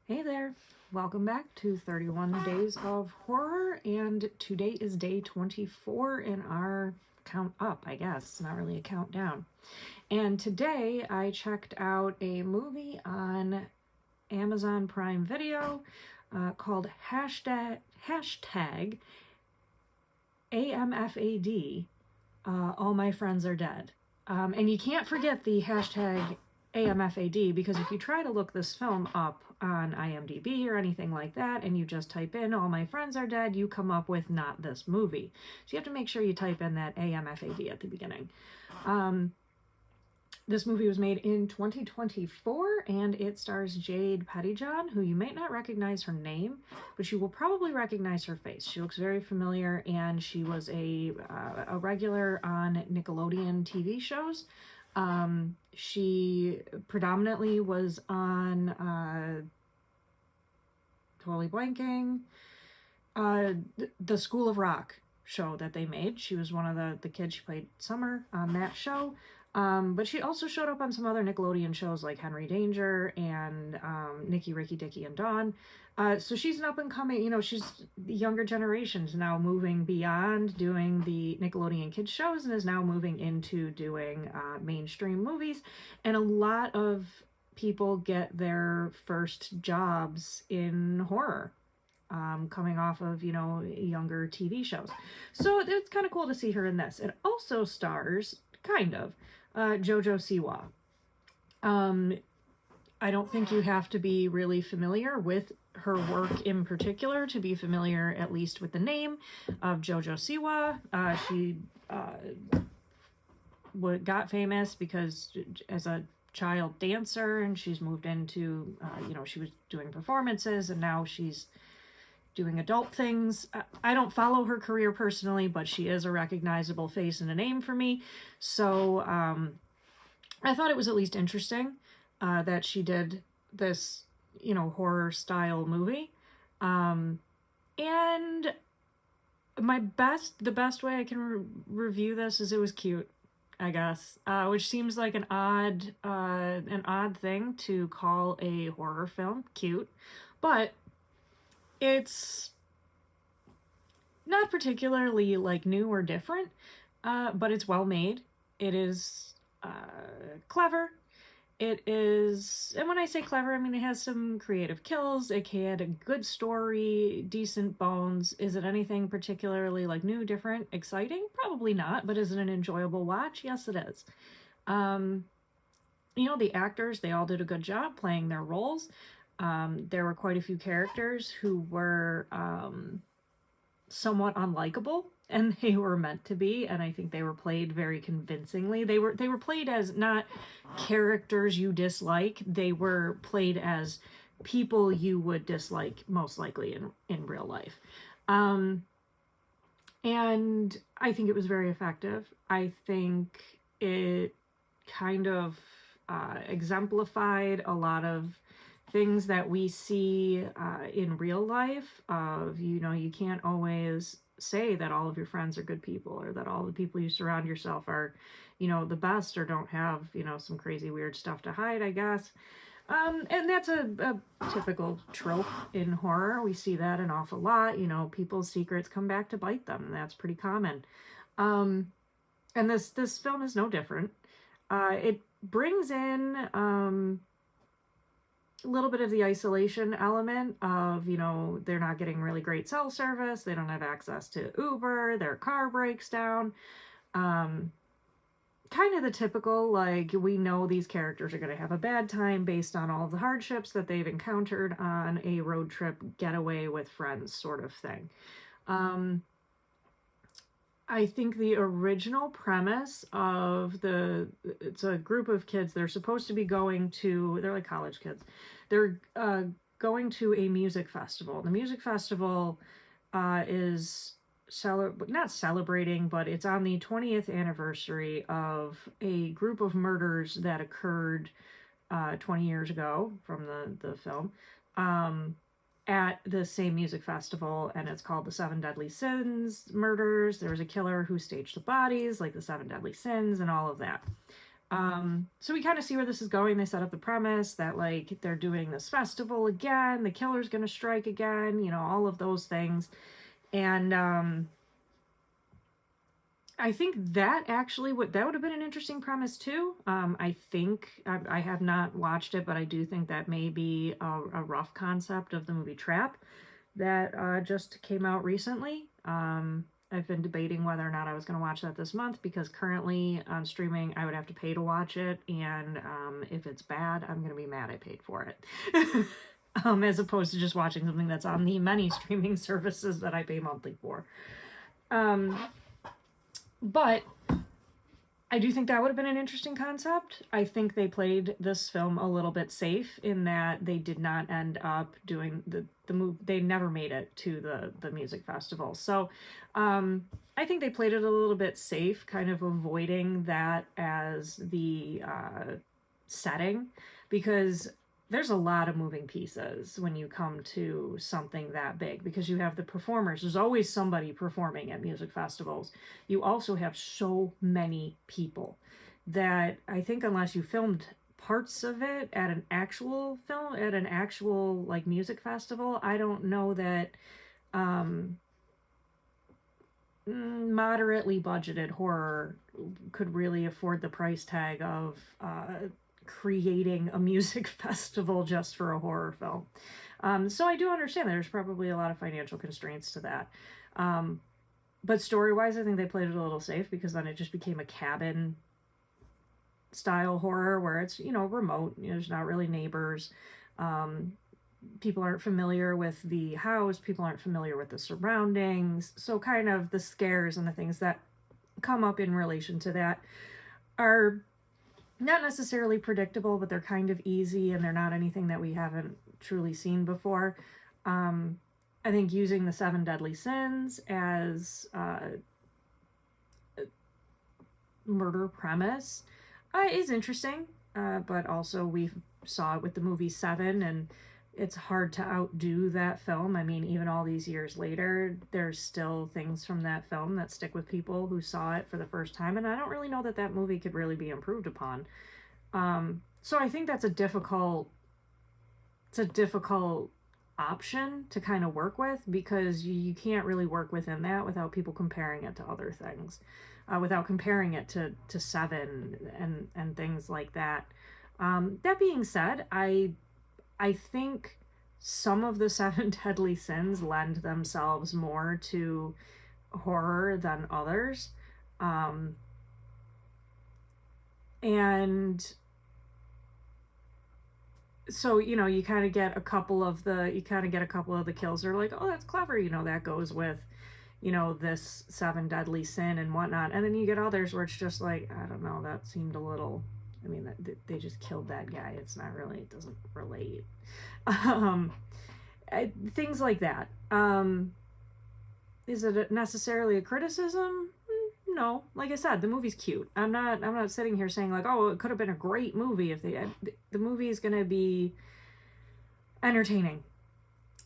Hey there, welcome back to 31 Days of Horror, and today is day 24 in our count up, I guess. It's not really a countdown. And today I checked out a movie on Amazon Prime Video called hashtag AMFAD, All My Friends Are Dead. And you can't forget the hashtag AMFAD, because if you try to look this film up on IMDb or anything like that, and you just type in All My Friends Are Dead, you come up with not this movie. So you have to make sure you type in that AMFAD at the beginning. This movie was made in 2024, and it stars Jade Pettyjohn, who you might not recognize her name, but you will probably recognize her face. She looks very familiar, and she was a regular on Nickelodeon TV shows. She predominantly was on totally blanking the School of Rock show that they made. She was one of the kids. She played Summer on that show. But she also showed up on some other Nickelodeon shows like Henry Danger and Nicky, Ricky, Dicky, and Dawn. So she's an up-and-coming, she's the younger generation's now moving beyond doing the Nickelodeon kids shows and is now moving into doing mainstream movies. And a lot of people get their first jobs in horror. Coming off of, younger TV shows. So it's kind of cool to see her in this. It also stars, kind of, Jojo Siwa. I don't think you have to be really familiar with her work in particular to be familiar at least with the name of Jojo Siwa. She got famous because as a child dancer, and she's moved into, she was doing performances, and now she's doing adult things. I don't follow her career personally, but she is a recognizable face and a name for me. So I thought it was at least interesting that she did this, horror style movie. And the best way I can review this is it was cute, I guess, which seems like an odd thing to call a horror film cute, but it's not particularly new or different, but it's well made. It is clever. It is, and when I say clever, I mean it has some creative kills. It had a good story, decent bones. Is it anything particularly new, different, exciting? Probably not, but is it an enjoyable watch? Yes, it is. The actors, they all did a good job playing their roles. There were quite a few characters who were somewhat unlikable, and they were meant to be, and I think they were played very convincingly. They were played as not characters you dislike. They were played as people you would dislike most likely in real life. And I think it was very effective. I think it kind of exemplified a lot of things that we see in real life of, you can't always say that all of your friends are good people, or that all the people you surround yourself are, the best, or don't have, some crazy weird stuff to hide, I guess. And that's a typical trope in horror. We see that an awful lot. People's secrets come back to bite them. That's pretty common. And this film is no different. It brings in a little bit of the isolation element of, they're not getting really great cell service. They don't have access to Uber. Their car breaks down. Kind of the typical, we know these characters are going to have a bad time based on all the hardships that they've encountered on a road trip getaway with friends sort of thing. I think the original premise of it's a group of kids. They're supposed to be going to, they're like college kids. They're going to a music festival. The music festival is not celebrating, but it's on the 20th anniversary of a group of murders that occurred 20 years ago from the film. At the same music festival, and it's called the Seven Deadly Sins murders. There was a killer who staged the bodies, like the Seven Deadly Sins and all of that. So we kind of see where this is going. They set up the premise that like they're doing this festival again, the killer's gonna strike again, you know, all of those things. And I think that actually would have been an interesting premise too. I think I have not watched it, but I do think that may be a rough concept of the movie Trap that just came out recently. I've been debating whether or not I was going to watch that this month because currently on streaming I would have to pay to watch it, and if it's bad, I'm going to be mad I paid for it. As opposed to just watching something that's on the many streaming services that I pay monthly for. But I do think that would have been an interesting concept. I think they played this film a little bit safe in that they did not end up doing the move. They never made it to the music festival. So I think they played it a little bit safe, kind of avoiding that as the setting, because there's a lot of moving pieces when you come to something that big, because you have the performers. There's always somebody performing at music festivals. You also have so many people that I think unless you filmed parts of it at an actual like music festival, I don't know that moderately budgeted horror could really afford the price tag of creating a music festival just for a horror film. So I do understand there's probably a lot of financial constraints to that. But story-wise, I think they played it a little safe, because then it just became a cabin style horror where it's, you know, remote, you know, there's not really neighbors. People aren't familiar with the house, people aren't familiar with the surroundings. So kind of the scares and the things that come up in relation to that are not necessarily predictable, but they're kind of easy, and they're not anything that we haven't truly seen before. I think using the 7 deadly sins as murder premise is interesting, but also we saw it with the movie Seven, and it's hard to outdo that film. I mean, even all these years later, there's still things from that film that stick with people who saw it for the first time, and I don't really know that that movie could really be improved upon. So I think that's a difficult option to kind of work with, because you can't really work within that without people comparing it to other things, without comparing it to Seven and things like that. That being said, I think some of the 7 deadly sins lend themselves more to horror than others. And so, you know, you kind of get a couple of the kills that are like, oh, that's clever, you know, that goes with, you know, this 7 deadly sin and whatnot. And then you get others where it's just like, I don't know, that seemed a little, I mean, they just killed that guy. It's not really, it doesn't relate. Things like that. Is it necessarily a criticism? No. Like I said, the movie's cute. I'm not sitting here saying like, oh, it could have been a great movie if the movie is going to be entertaining.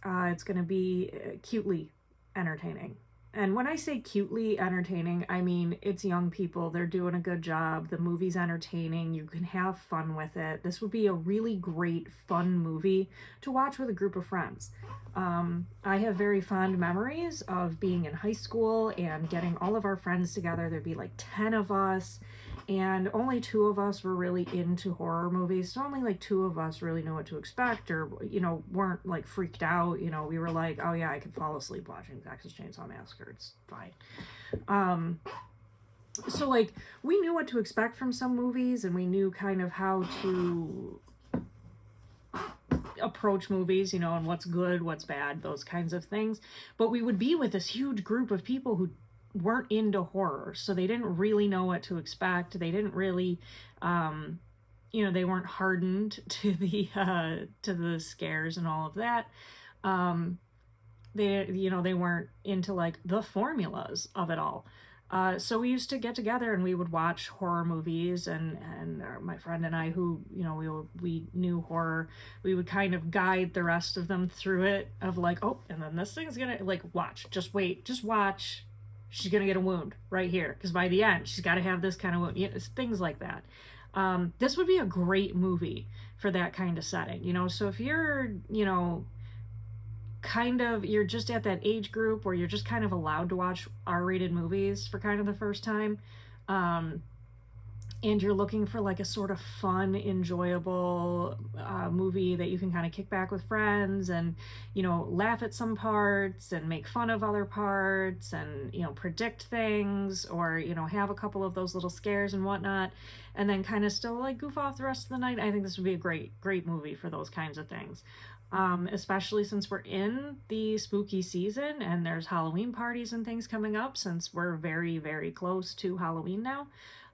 It's going to be cutely entertaining. And when I say cutely entertaining, I mean it's young people. They're doing a good job. The movie's entertaining. You can have fun with it. This would be a really great, fun movie to watch with a group of friends. I have very fond memories of being in high school and getting all of our friends together. There'd be like 10 of us, and only 2 of us were really into horror movies. So only like 2 of us really knew what to expect, or, you know, weren't like freaked out. You know, we were like, oh yeah, I could fall asleep watching Texas Chainsaw Massacre. It's fine. So like we knew what to expect from some movies, and we knew kind of how to approach movies, you know, and what's good, what's bad, those kinds of things. But we would be with this huge group of people who weren't into horror, so they didn't really know what to expect. They didn't really you know, they weren't hardened to the scares and all of that. They, you know, they weren't into like the formulas of it all. So we used to get together and we would watch horror movies, and my friend and I, who, you know, we knew horror, we would kind of guide the rest of them through it, of like, oh, and then this thing's gonna, like, watch, just wait, just watch, she's gonna get a wound right here, because by the end she's got to have this kind of wound, you know, things like that. This would be a great movie for that kind of setting, you know. So if you're, you know, kind of, you're just at that age group where you're just kind of allowed to watch R-rated movies for kind of the first time, um, and you're looking for like a sort of fun, enjoyable movie that you can kind of kick back with friends and, you know, laugh at some parts and make fun of other parts and, you know, predict things or, you know, have a couple of those little scares and whatnot, and then kind of still like goof off the rest of the night. I think this would be a great movie for those kinds of things. Especially since we're in the spooky season and there's Halloween parties and things coming up, since we're very close to Halloween now.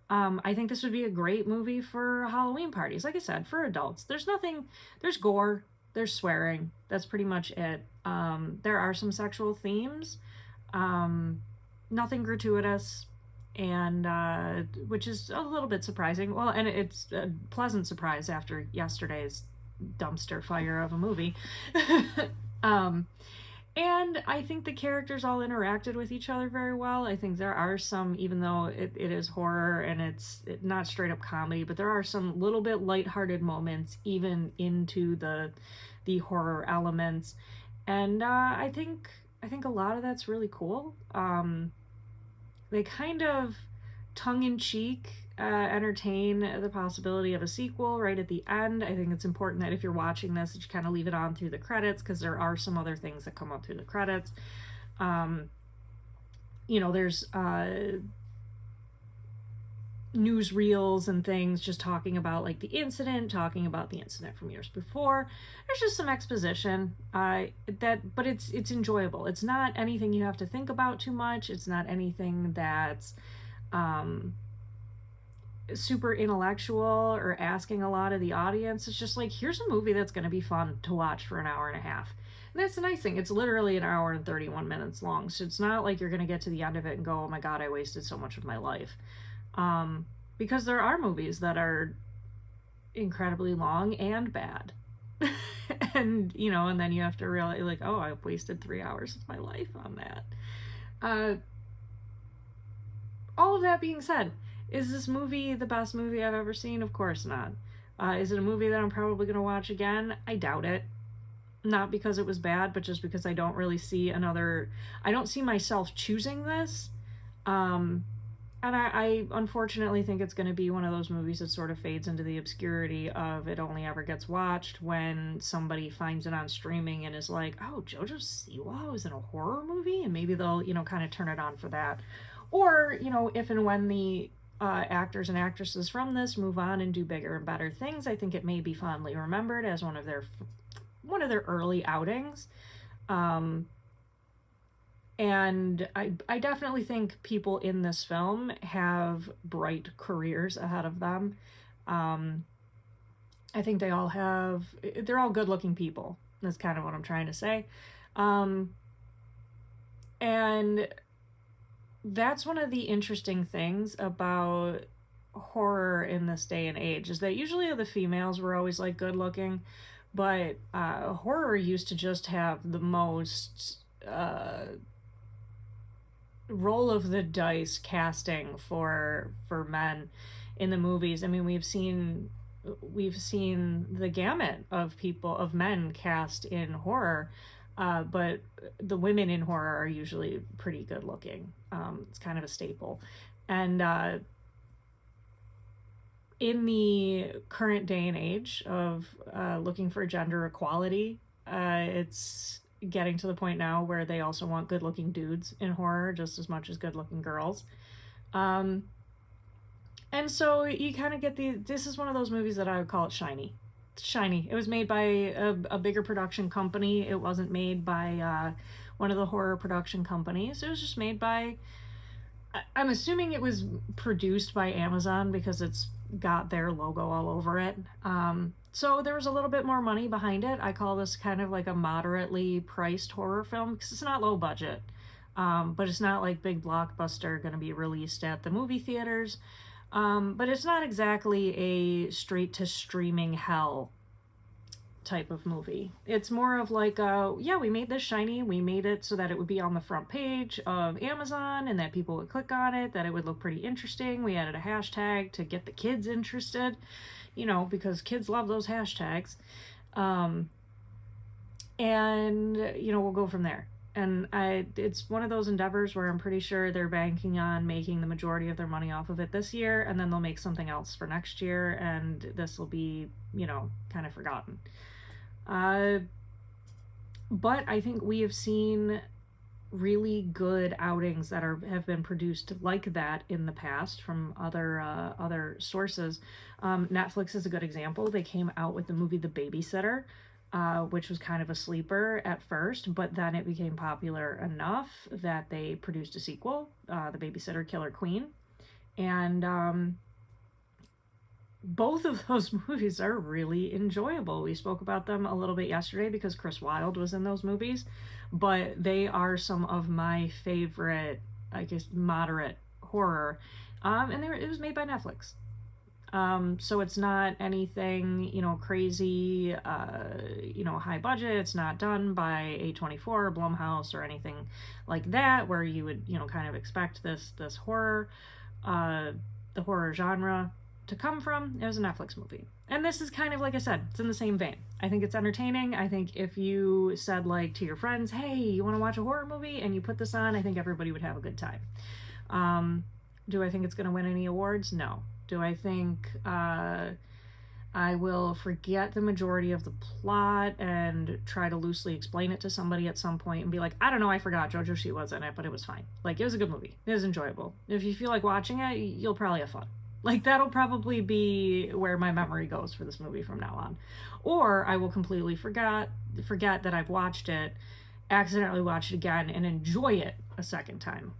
I think this would be a great movie for Halloween parties. Like I said, for adults. There's nothing, there's gore, there's swearing. That's pretty much it. There are some sexual themes, nothing gratuitous, and which is a little bit surprising. Well, and it's a pleasant surprise after yesterday's dumpster fire of a movie. um, and I think the characters all interacted with each other very well. I think there are some, even though it is horror and it's not straight up comedy, but there are some little bit lighthearted moments even into the horror elements, and I think a lot of that's really cool. They kind of tongue in cheek entertain the possibility of a sequel right at the end. I think it's important that if you're watching this, that you kind of leave it on through the credits, because there are some other things that come up through the credits. You know, there's newsreels and things just talking about like the incident, talking about the incident from years before. There's just some exposition but it's enjoyable. It's not anything you have to think about too much. It's not anything that's super intellectual or asking a lot of the audience. It's just like, here's a movie that's going to be fun to watch for an hour and a half. And that's the nice thing. It's literally an hour and 31 minutes long. So it's not like you're going to get to the end of it and go, oh my God, I wasted so much of my life. Because there are movies that are incredibly long and bad. And, you know, and then you have to realize, like, oh, I wasted 3 hours of my life on that. All of that being said, is this movie the best movie I've ever seen? Of course not. Is it a movie that I'm probably going to watch again? I doubt it. Not because it was bad, but just because I don't really see I don't see myself choosing this. And I unfortunately think it's going to be one of those movies that sort of fades into the obscurity of it only ever gets watched when somebody finds it on streaming and is like, oh, JoJo Siwa was in a horror movie? And maybe they'll, you know, kind of turn it on for that. Or, you know, if and when the actors and actresses from this move on and do bigger and better things, I think it may be fondly remembered as one of their early outings. And I definitely think people in this film have bright careers ahead of them. I think they're all good looking people. That's kind of what I'm trying to say. And that's one of the interesting things about horror in this day and age, is that usually the females were always like good looking, but horror used to just have the most roll of the dice casting for men in the movies. I mean, we've seen the gamut of men cast in horror, but the women in horror are usually pretty good looking. It's kind of a staple. And in the current day and age of looking for gender equality, it's getting to the point now where they also want good looking dudes in horror just as much as good looking girls. And so you kind of get this is one of those movies that I would call it shiny. It's shiny. It was made by a bigger production company. It wasn't made by one of the horror production companies. It was just made by, I'm assuming it was produced by Amazon because it's got their logo all over it. So there was a little bit more money behind it. I call this kind of like a moderately priced horror film because it's not low budget, but it's not like big blockbuster going to be released at the movie theaters. But it's not exactly a straight to streaming hell type of movie. It's more of like, yeah, we made this shiny, we made it so that it would be on the front page of Amazon and that people would click on it, that it would look pretty interesting. We added a hashtag to get the kids interested, you know, because kids love those hashtags. And, you know, we'll go from there. And it's one of those endeavors where I'm pretty sure they're banking on making the majority of their money off of it this year, and then they'll make something else for next year, and this will be, you know, kind of forgotten. But I think we have seen really good outings that have been produced like that in the past from other sources. Netflix is a good example. They came out with the movie The Babysitter, which was kind of a sleeper at first, but then it became popular enough that they produced a sequel, The Babysitter Killer Queen. And both of those movies are really enjoyable. We spoke about them a little bit yesterday because Chris Wilde was in those movies, but they are some of my favorite, I guess, moderate horror. And it was made by Netflix. So it's not anything, you know, crazy, you know, high budget. It's not done by A24 or Blumhouse or anything like that, where you would, you know, kind of expect this horror, the horror genre to come from. It was a Netflix movie. And this is kind of, like I said, it's in the same vein. I think it's entertaining. I think if you said, like, to your friends, hey, you want to watch a horror movie, and you put this on, I think everybody would have a good time. Do I think it's going to win any awards? No. Do I think I will forget the majority of the plot and try to loosely explain it to somebody at some point and be like, I don't know, I forgot Jojo She was in it, but it was fine. Like, it was a good movie. It was enjoyable. If you feel like watching it, you'll probably have fun. Like, that'll probably be where my memory goes for this movie from now on. Or I will completely forget that I've watched it, accidentally watch it again, and enjoy it a second time.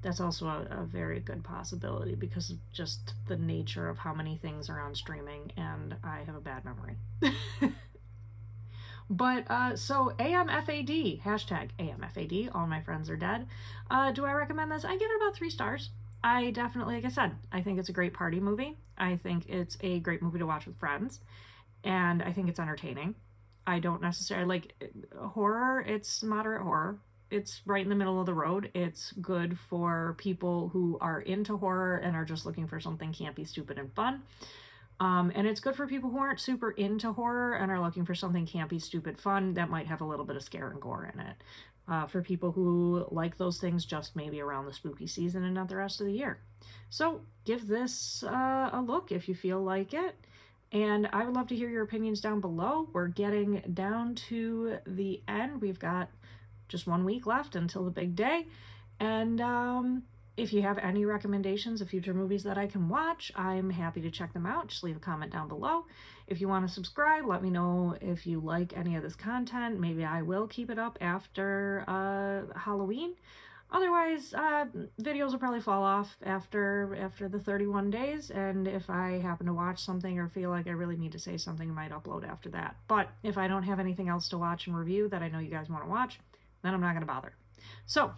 That's also a very good possibility because of just the nature of how many things are on streaming, and I have a bad memory. But, so AMFAD, hashtag AMFAD, all my friends are dead. Do I recommend this? I give it about 3 stars. I definitely, like I said, I think it's a great party movie. I think it's a great movie to watch with friends, and I think it's entertaining. I don't necessarily like horror. It's moderate horror. It's right in the middle of the road. It's good for people who are into horror and are just looking for something campy, stupid, and fun. And it's good for people who aren't super into horror and are looking for something campy, stupid, fun that might have a little bit of scare and gore in it. For people who like those things just maybe around the spooky season and not the rest of the year. So give this a look if you feel like it. And I would love to hear your opinions down below. We're getting down to the end. We've got just 1 week left until the big day. And if you have any recommendations of future movies that I can watch, I'm happy to check them out. Just leave a comment down below. If you want to subscribe, let me know if you like any of this content. Maybe I will keep it up after Halloween. Otherwise, videos will probably fall off after the 31 days, and if I happen to watch something or feel like I really need to say something, I might upload after that. But if I don't have anything else to watch and review that I know you guys want to watch, then I'm not going to bother. So,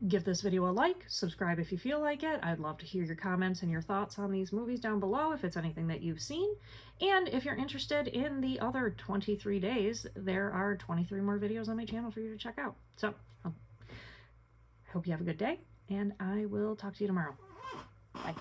give this video a like, subscribe if you feel like it. I'd love to hear your comments and your thoughts on these movies down below if it's anything that you've seen. And if you're interested in the other 23 days, there are 23 more videos on my channel for you to check out. So, I hope you have a good day, and I will talk to you tomorrow. Bye.